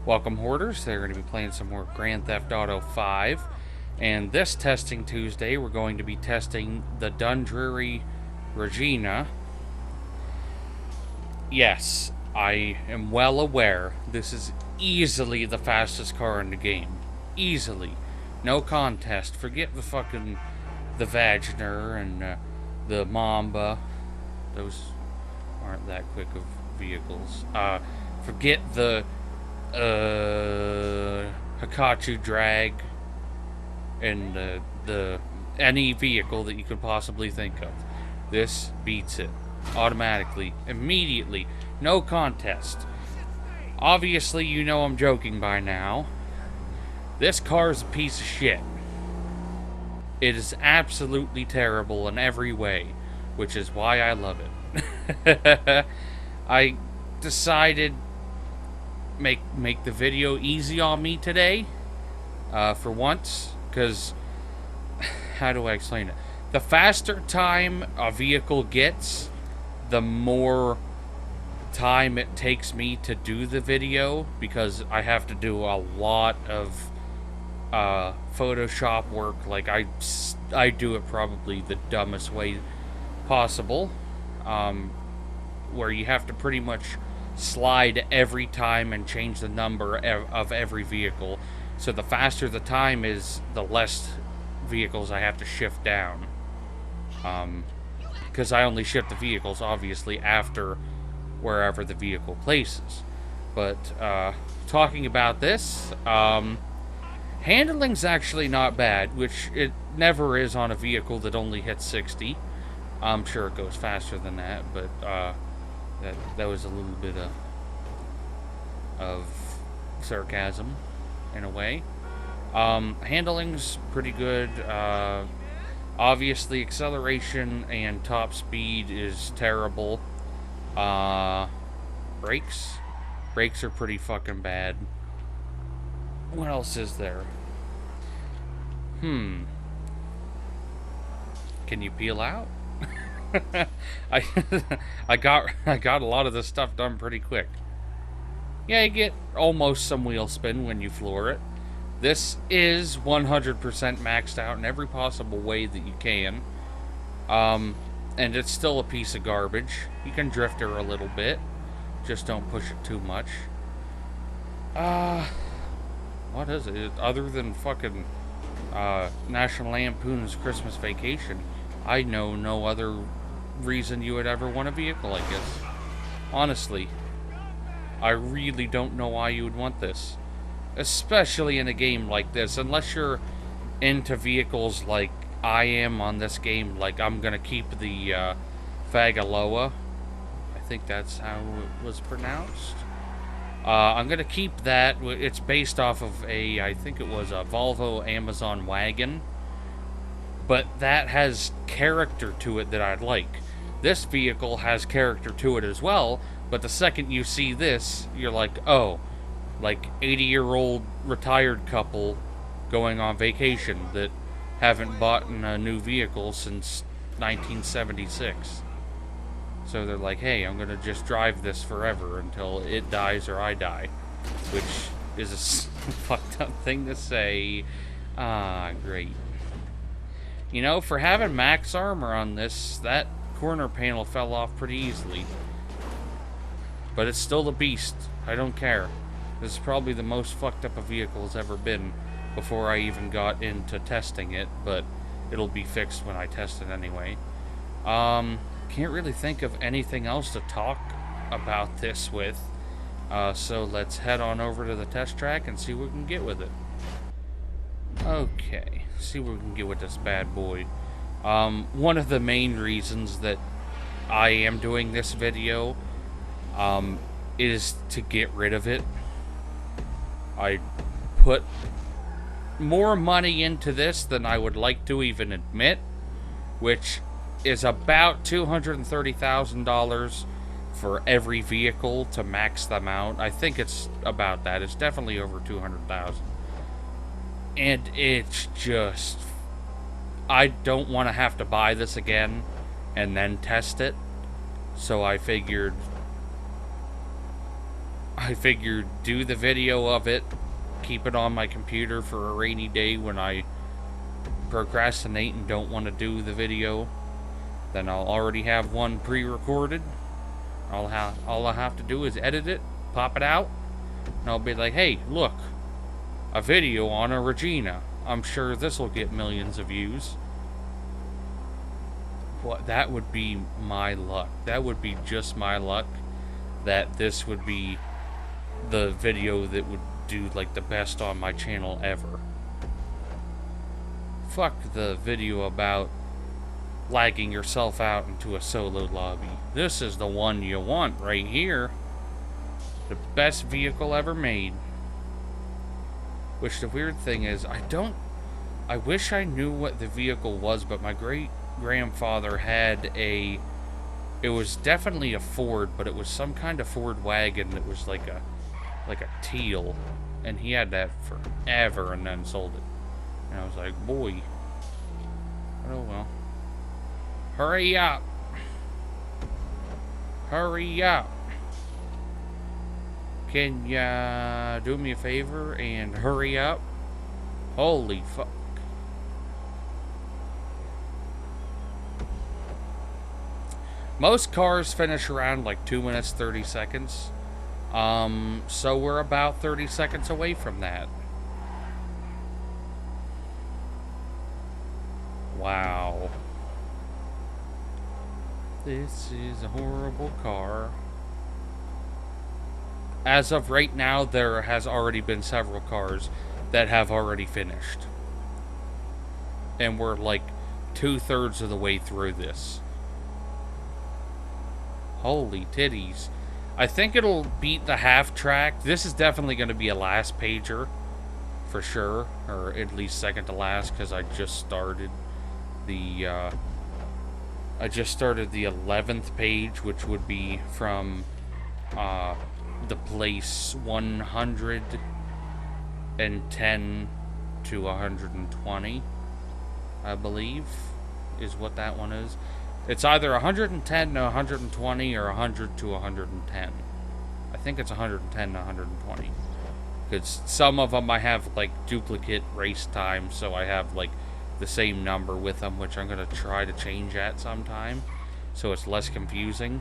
Welcome, Hoarders. They're going to be playing some more Grand Theft Auto 5. And this testing Tuesday, we're going to be testing the Dundreary Regina. Yes, I am well aware this is easily the fastest car in the game. Easily. No contest. Forget the fucking... the Wagner and the Mamba. Those aren't that quick of vehicles. Forget the Hikachu drag and the any vehicle that you could possibly think of. This beats it automatically, immediately, no contest. Obviously, you know I'm joking by now. This car is a piece of shit. It is absolutely terrible in every way, which is why I love it. I decided make the video easy on me today, for once, because how do I explain it? The faster time a vehicle gets, the more time it takes me to do the video, because I have to do a lot of Photoshop work. Like I do it probably the dumbest way possible, where you have to pretty much slide every time and change the number of every vehicle. So the faster the time is, the less vehicles I have to shift down. Because I only shift the vehicles, obviously, after wherever the vehicle places. But, talking about this, handling's actually not bad, which it never is on a vehicle that only hits 60. I'm sure it goes faster than that, but, that was a little bit of sarcasm, in a way. Handling's pretty good. Obviously, acceleration and top speed is terrible. Brakes are pretty fucking bad. What else is there? Can you peel out? I got a lot of this stuff done pretty quick. Yeah, you get almost some wheel spin when you floor it. This is 100% maxed out in every possible way that you can. And it's still a piece of garbage. You can drift her a little bit. Just don't push it too much. What is it? Other than fucking National Lampoon's Christmas Vacation, I know no other reason you would ever want a vehicle like this. Honestly. I really don't know why you would want this. Especially in a game like this. Unless you're into vehicles like I am on this game. Like, I'm gonna keep the Fagaloa. I think that's how it was pronounced. I'm gonna keep that. It's based off of I think it was a Volvo Amazon wagon. But that has character to it that I'd like. This vehicle has character to it as well, but the second you see this, you're like, oh, like 80-year-old retired couple going on vacation that haven't bought a new vehicle since 1976. So they're like, hey, I'm gonna just drive this forever until it dies or I die. Which is a fucked up thing to say. Great. You know, for having max armor on this, that corner panel fell off pretty easily. But it's still a beast. I don't care. This is probably the most fucked up a vehicle has ever been before I even got into testing it, but it'll be fixed when I test it anyway. Can't really think of anything else to talk about this with. So let's head on over to the test track and see what we can get with it. Okay, see what we can get with this bad boy. One of the main reasons that I am doing this video is to get rid of it. I put more money into this than I would like to even admit, which is about $230,000 for every vehicle to max them out. I think it's about that. It's definitely over $200,000. And it's just... I don't want to have to buy this again and then test it. So I figured I figured do the video of it, keep it on my computer for a rainy day when I procrastinate and don't want to do the video. Then I'll already have one pre-recorded. All I have to do is edit it, pop it out, and I'll be like, hey, look, a video on a Regina. I'm sure this will get millions of views. What, that would be my luck. That would be just my luck that this would be the video that would do like the best on my channel ever. Fuck the video about lagging yourself out into a solo lobby. This is the one you want right here. The best vehicle ever made. Which the weird thing is, I wish I knew what the vehicle was, but my great-grandfather had it was definitely a Ford, but it was some kind of Ford wagon that was like a teal, and he had that forever and then sold it. And I was like, boy, oh well. Hurry up! Hurry up! Can ya do me a favor and hurry up? Holy fuck. Most cars finish around like 2 minutes 30 seconds. So we're about 30 seconds away from that. Wow. This is a horrible car. As of right now, there has already been several cars that have already finished. And we're like 2/3 of the way through this. Holy titties. I think it'll beat the half track. This is definitely going to be a last pager. For sure. Or at least second to last, because I just started the 11th page, which would be from the place 110 to 120, I believe, is what that one is. It's either 110 to 120 or 100 to 110. I think it's 110 to 120. Because some of them I have like duplicate race time, so I have like the same number with them, which I'm going to try to change at sometime, so it's less confusing.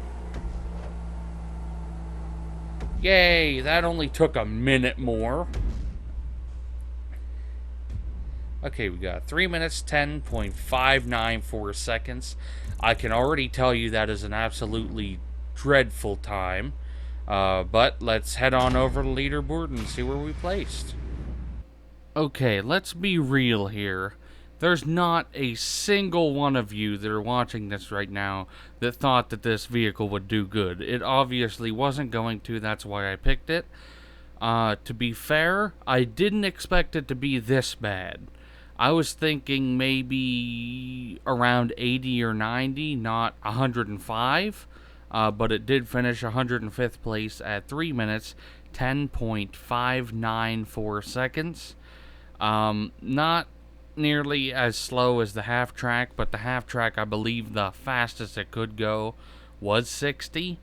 Yay, that only took a minute more. Okay, we got 3 minutes, 10.594 seconds. I can already tell you that is an absolutely dreadful time. But let's head on over to leaderboard and see where we placed. Okay, let's be real here. There's not a single one of you that are watching this right now that thought that this vehicle would do good. It obviously wasn't going to, that's why I picked it. To be fair, I didn't expect it to be this bad. I was thinking maybe around 80 or 90, not 105. But it did finish 105th place at 3 minutes, 10.594 seconds. Not nearly as slow as the half track, but the half track, I believe the fastest it could go was 60.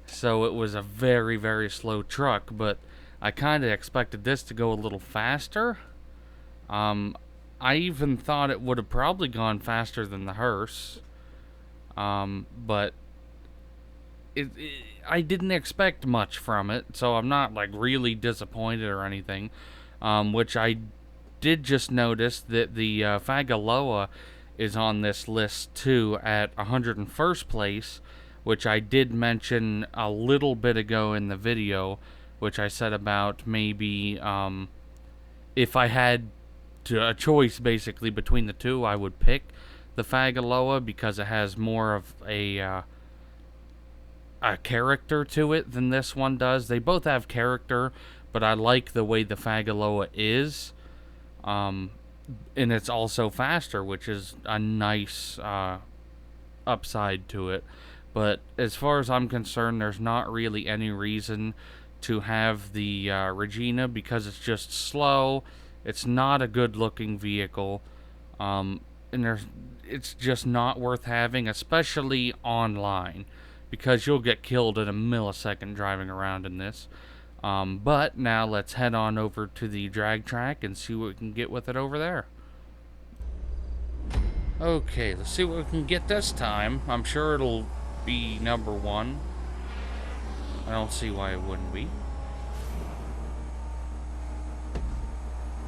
So it was a very, very slow truck, but I kind of expected this to go a little faster. I even thought it would have probably gone faster than the hearse. But I didn't expect much from it, so I'm not like really disappointed or anything. Which I did just notice that the Fagaloa is on this list too at 101st place, which I did mention a little bit ago in the video, which I said about maybe if I had a choice basically between the two, I would pick the Fagaloa because it has more of a character to it than this one does. They both have character, but I like the way the Fagaloa is. And it's also faster, which is a nice upside to it. But as far as I'm concerned, there's not really any reason to have the Regina because it's just slow. It's not a good-looking vehicle. And it's just not worth having, especially online, because you'll get killed in a millisecond driving around in this. But now let's head on over to the drag track and see what we can get with it over there. Okay, let's see what we can get this time. I'm sure it'll be number one. I don't see why it wouldn't be.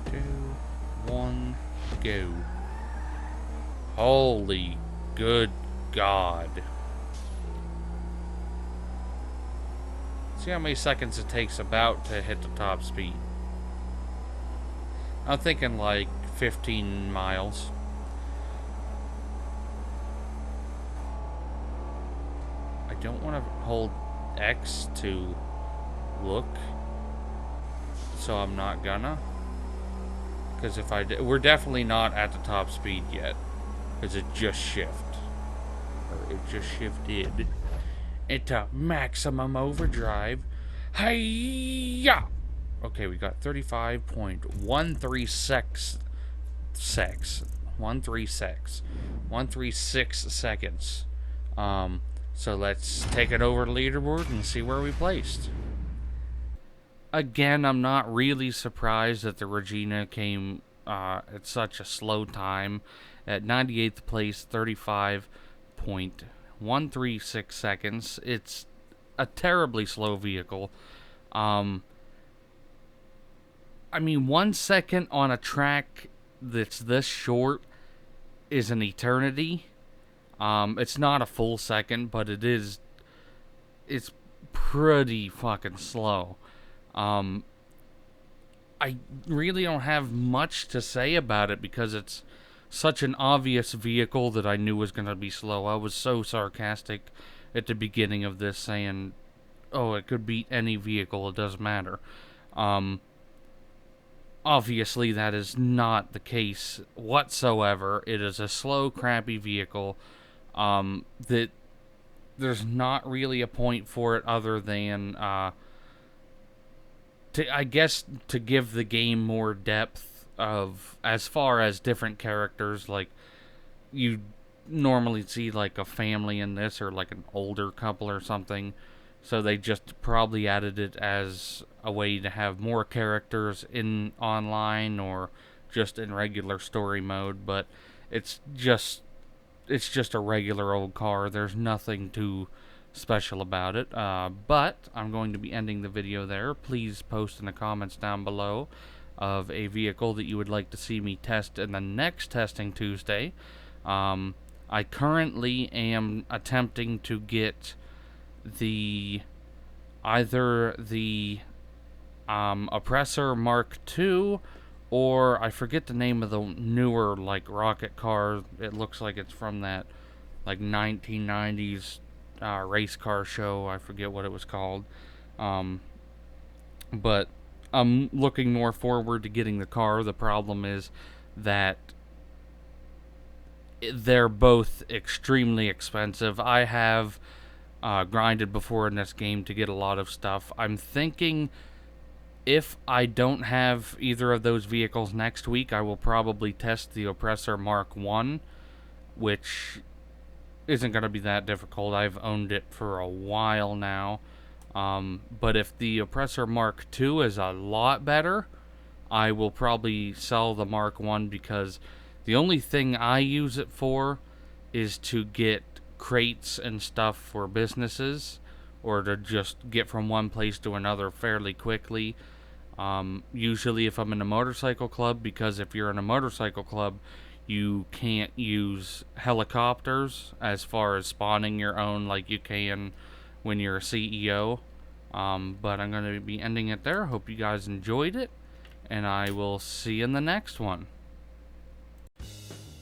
2, 1, go. Holy good God. See how many seconds it takes about to hit the top speed. I'm thinking like 15 miles. I don't want to hold X to look, so I'm not gonna. Because if I we're definitely not at the top speed yet, because it just shifted. Or it just shifted into maximum overdrive. Hi-ya! Okay, we got 35.136 seconds. So let's take it over to leaderboard and see where we placed. Again, I'm not really surprised that the Regina came at such a slow time. At 98th place, 35.136 seconds. It's a terribly slow vehicle. I mean, 1 second on a track that's this short is an eternity. It's not a full second, but it's pretty fucking slow. I really don't have much to say about it because it's such an obvious vehicle that I knew was going to be slow. I was so sarcastic at the beginning of this saying, oh, it could beat any vehicle, it doesn't matter. Obviously, that is not the case whatsoever. It is a slow, crappy vehicle that there's not really a point for it other than, I guess, to give the game more depth of as far as different characters. Like, you normally see like a family in this, or like an older couple or something, so they just probably added it as a way to have more characters in online or just in regular story mode. But it's just a regular old car. There's nothing too special about it. But I'm going to be ending the video there. Please post in the comments down below of a vehicle that you would like to see me test in the next Testing Tuesday. I currently am attempting to get either the Oppressor Mark II, or I forget the name of the newer like rocket car. It looks like it's from that like 1990s race car show. I forget what it was called. But I'm looking more forward to getting the car. The problem is that they're both extremely expensive. I have grinded before in this game to get a lot of stuff. I'm thinking if I don't have either of those vehicles next week, I will probably test the Oppressor Mark I, which isn't going to be that difficult. I've owned it for a while now. But if the Oppressor Mark II is a lot better, I will probably sell the Mark I, because the only thing I use it for is to get crates and stuff for businesses, or to just get from one place to another fairly quickly. Usually if I'm in a motorcycle club, because if you're in a motorcycle club, you can't use helicopters as far as spawning your own like you can when you're a CEO. But I'm going to be ending it there. Hope you guys enjoyed it, and I will see you in the next one.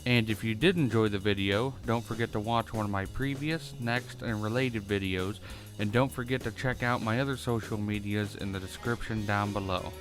And if you did enjoy the video, don't forget to watch one of my previous, next, and related videos, and don't forget to check out my other social medias in the description down below.